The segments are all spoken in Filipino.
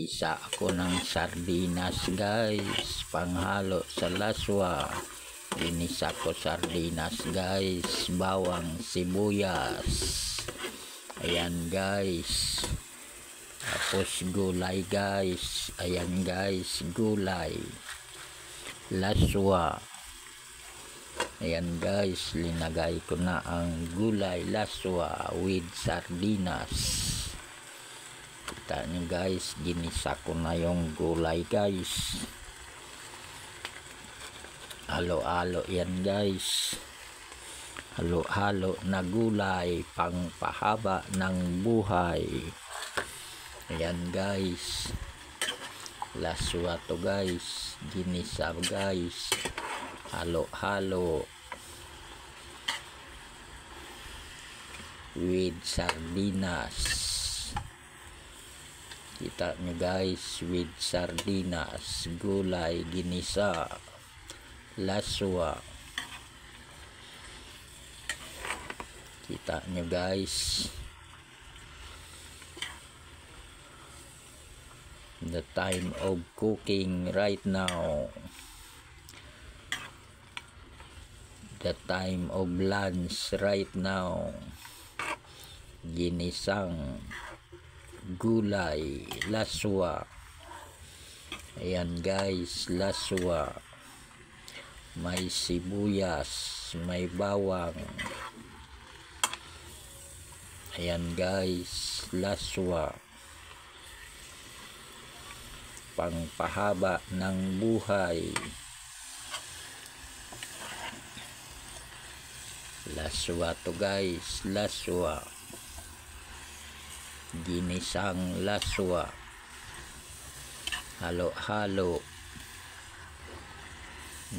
Isa ako ng sardinas guys, panghalo sa laswa. Ginisa ko sardinas guys, bawang, sibuyas. Ayan guys. Tapos gulay guys. Ayan guys, gulay. Laswa. Ayan guys, linagay ko na ang gulay laswa with sardinas. Kita nyo guys, ginisa ko na yung gulay guys. Halo-halo yan guys. Halo-halo na gulay, pangpahaba ng buhay. Ayan guys. Laswa to guys. Ginisa guys. Halo-halo with sardinas. Kita nyo guys, with sardinas, gulay, ginisa, laswa. Kita nyo guys. The time of cooking right now. The time of lunch right now. Ginisang gulay, laswa. Ayan guys, laswa. May sibuyas, may bawang. Ayan guys, laswa. Pangpahaba ng buhay. Laswa to guys, laswa. Ginisang laswa. Halo-halo.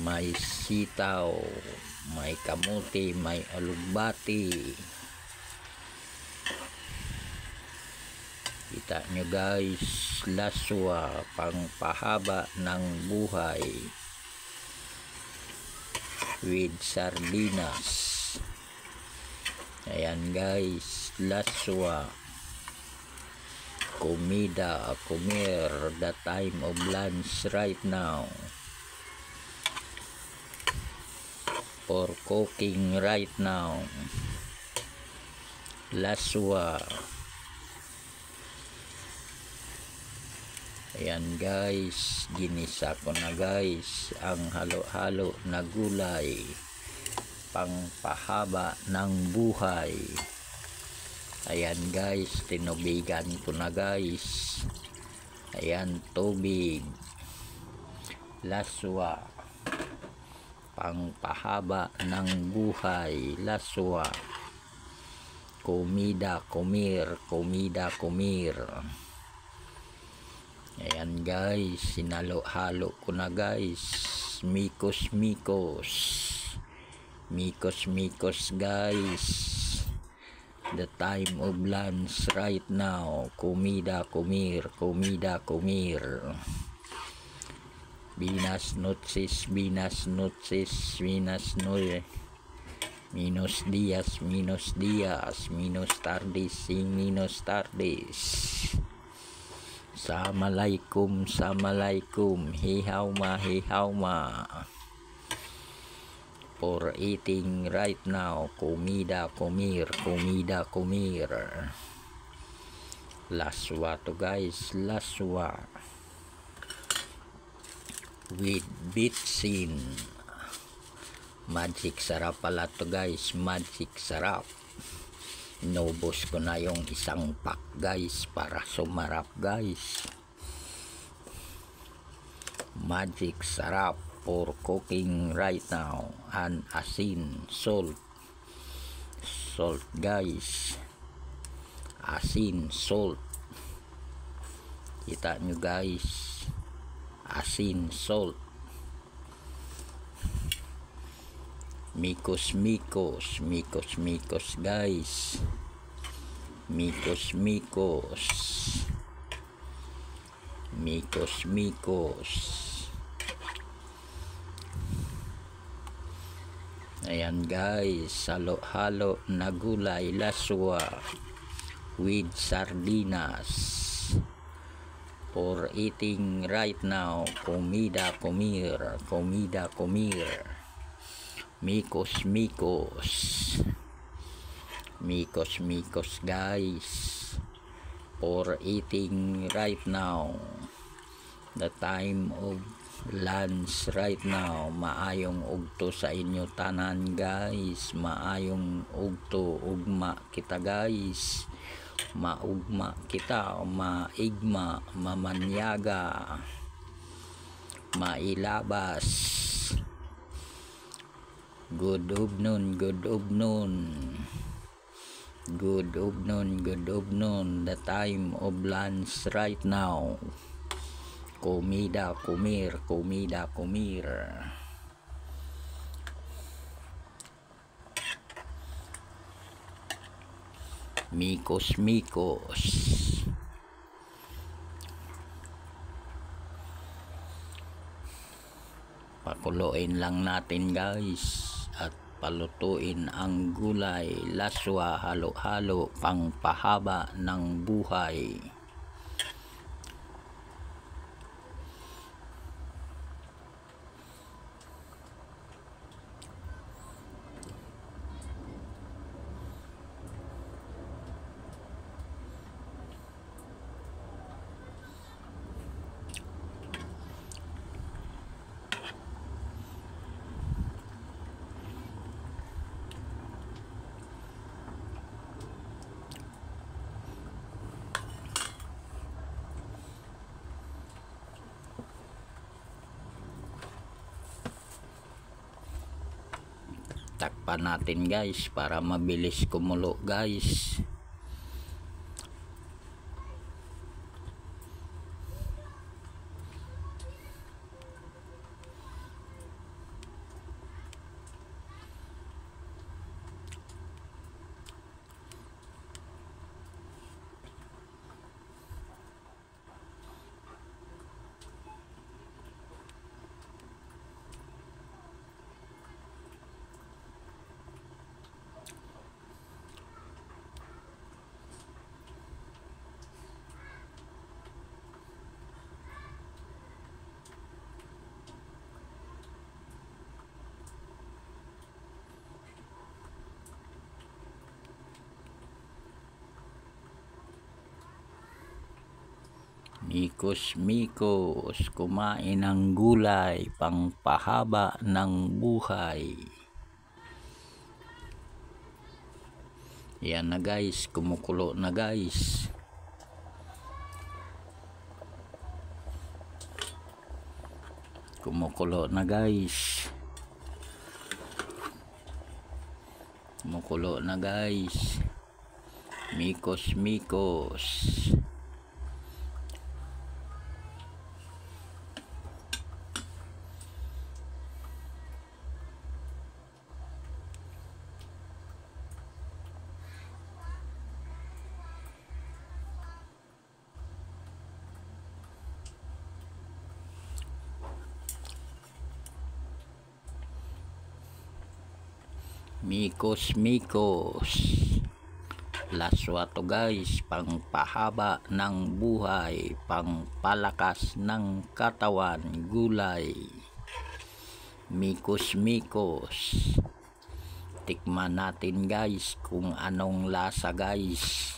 May sitaw, may kamuti, may alugbati. Kita nyo guys, laswa, pangpahaba ng buhay with sardinas. Ayan guys, laswa. Comida, comer, the time of lunch right now. For cooking right now. Laswa. Ayan guys, ginisa ko na guys ang halo-halo na gulay, pangpahaba ng buhay. Ayan guys, tinubigan ko na guys. Ayan, tubig. Laswa. Pangpahaba ng buhay. Laswa. Comida, comer. Comida, comer. Ayan guys, sinalo-halo ko na guys. Mikos-mikos. Mikos-mikos guys. The time of lunch right now. Comida, comer. Comida, comer. Binas noches, binas noches, binas noches. Minus días, minus días. Minus tardes, minus tardes. Assalamualaikum, assalamualaikum. Hihawma, hihawma. For eating right now. Comida, comer. Comida, comer. Laswa to guys, laswa. With bitsin. Magic sarap pala to guys, magic sarap. Inubos ko na yung isang pack guys para sumarap guys. Magic sarap for cooking right now. And asin, salt. Salt guys. Asin, salt. Kita nyo guys. Asin, salt. Mikos-mikos. Mikos-mikos guys. Mikos-mikos. Mikos-mikos. Ayan guys, halo-halo na gulay laswa with sardinas. for eating right now. Comida comer, comida comer. Mikos mikos, mikos mikos guys, for eating right now. The time of lunch right now. Maayong ugto sa inyo tanan guys, maayong ugto, ugma kita guys, maugma kita, maigma, mamanyaga, mailabas. Good afternoon, good afternoon, good afternoon, good afternoon. The time of lunch right now. Comida comer, comida comer. Mikos mikos. Pakuloyin lang natin guys at palutuin ang gulay laswa, halo-halo, pangpahaba ng buhay. Takpan natin guys para mabilis kumulo guys. Mikos mikos, kumain ng gulay, pangpahaba ng buhay. Yan na guys, kumukulo na guys. Kumukulo na guys. Kumukulo na guys. Mikos mikos. Mikos mikos. Laswa to guys, pangpahaba ng buhay, pangpalakas ng katawan, gulay. Mikos mikos. Tikman natin guys kung anong lasa guys.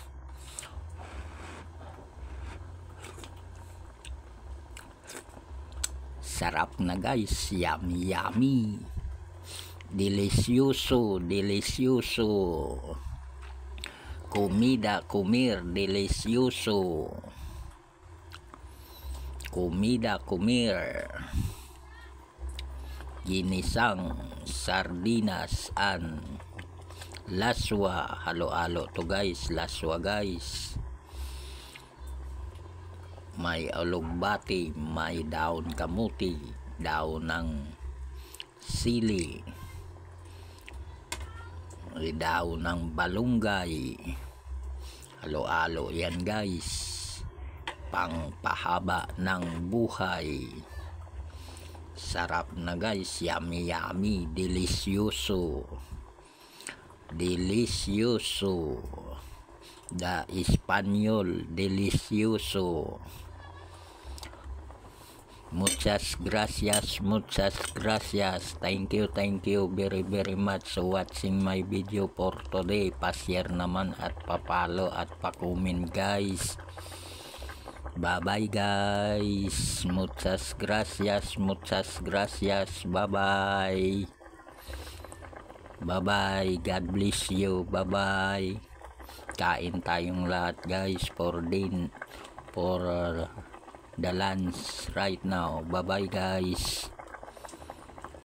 Sarap na guys, yummy yummy. Delicioso, delicioso. Comida comer, delicioso. Comida comer. Ginisang sardinas and laswa, halo-halo to guys, laswa guys. May alugbati, may daon kamuti, daon ng sili, may daon ng balunggay. Halo-halo yan guys, pangpahaba ng buhay. Sarap na guys, yummy yummy, delicioso, delicioso. The Espanyol, delicioso. Muchas gracias, muchas gracias. Thank you very very much for watching my video for today. Pa-share naman at pa-follow at pa-comment guys. Bye bye guys. Muchas gracias, muchas gracias. Bye bye. Bye bye. God bless you. Bye bye. Kain tayong lahat guys for the lunch right now. Bye bye guys.